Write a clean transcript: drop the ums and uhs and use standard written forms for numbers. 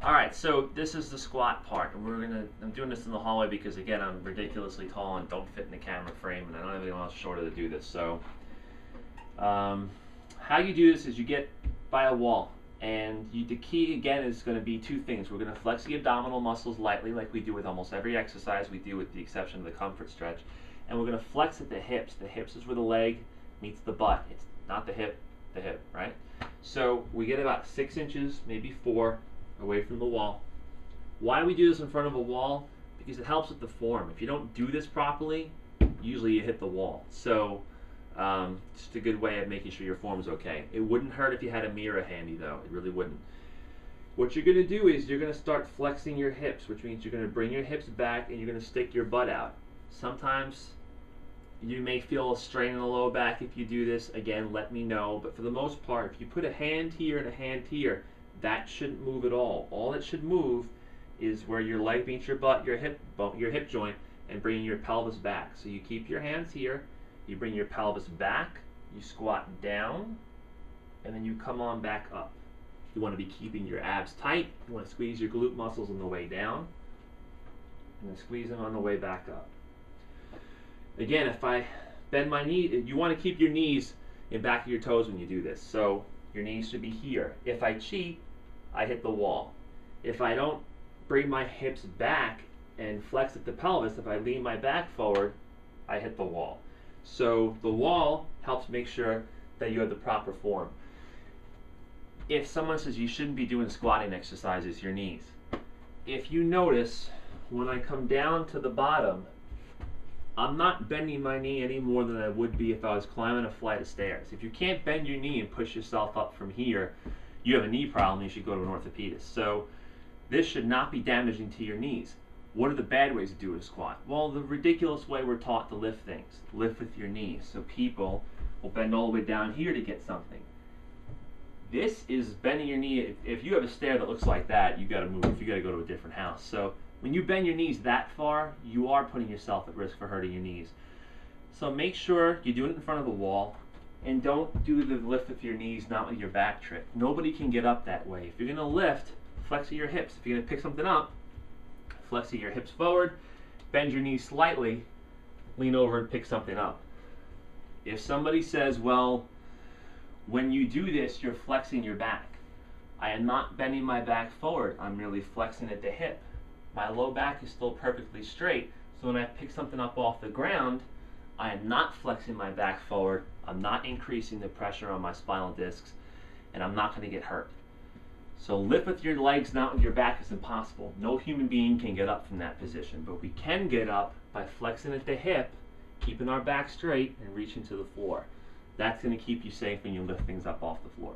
All right, so this is the squat part. I'm doing this in the hallway because again, I'm ridiculously tall and don't fit in the camera frame, and I don't have anyone else shorter to do this. So, how you do this is you get by a wall, and the key again is going to be two things. We're going to flex the abdominal muscles lightly, like we do with almost every exercise we do, with the exception of the comfort stretch, and we're going to flex at the hips. The hips is where the leg meets the butt. It's not the hip, right? So we get about 6 inches, maybe 4, away from the wall. Why do we do this in front of a wall? Because it helps with the form. If you don't do this properly, usually you hit the wall. So just a good way of making sure your form is okay. It wouldn't hurt if you had a mirror handy though. It really wouldn't. What you're going to do is you're going to start flexing your hips, which means you're going to bring your hips back and you're going to stick your butt out. Sometimes you may feel a strain in the low back if you do this. Again, let me know. But for the most part, if you put a hand here and a hand here, that shouldn't move at all. All that should move is where your leg meets your butt, your hip joint, and bringing your pelvis back. So you keep your hands here, you bring your pelvis back, you squat down, and then you come on back up. You want to be keeping your abs tight. You want to squeeze your glute muscles on the way down, and then squeeze them on the way back up. Again, if I bend my knee, you want to keep your knees in back of your toes when you do this. So your knees should be here. If I cheat, I hit the wall. If I don't bring my hips back and flex at the pelvis, if I lean my back forward, I hit the wall. So the wall helps make sure that you have the proper form. If someone says you shouldn't be doing squatting exercises, your knees. If you notice, when I come down to the bottom, I'm not bending my knee any more than I would be if I was climbing a flight of stairs. If you can't bend your knee and push yourself up from here, you have a knee problem, you should go to an orthopedist. So this should not be damaging to your knees. What are the bad ways to do a squat? Well, the ridiculous way we're taught to lift things. Lift with your knees. So people will bend all the way down here to get something. This is bending your knee. If you have a stair that looks like that, you've got to move. You got to go to a different house. So when you bend your knees that far, you are putting yourself at risk for hurting your knees. So make sure you do it in front of the wall, and don't do the lift with your knees, not with your back trick. Nobody can get up that way. If you're going to lift, flex at your hips. If you're going to pick something up, flex at your hips forward, bend your knees slightly, lean over and pick something up. If somebody says, well, when you do this, you're flexing your back. I am not bending my back forward. I'm merely flexing at the hip. My low back is still perfectly straight, so when I pick something up off the ground, I am not flexing my back forward, I'm not increasing the pressure on my spinal discs, and I'm not going to get hurt. So lift with your legs, not with your back, is impossible. No human being can get up from that position, but we can get up by flexing at the hip, keeping our back straight, and reaching to the floor. That's going to keep you safe when you lift things up off the floor.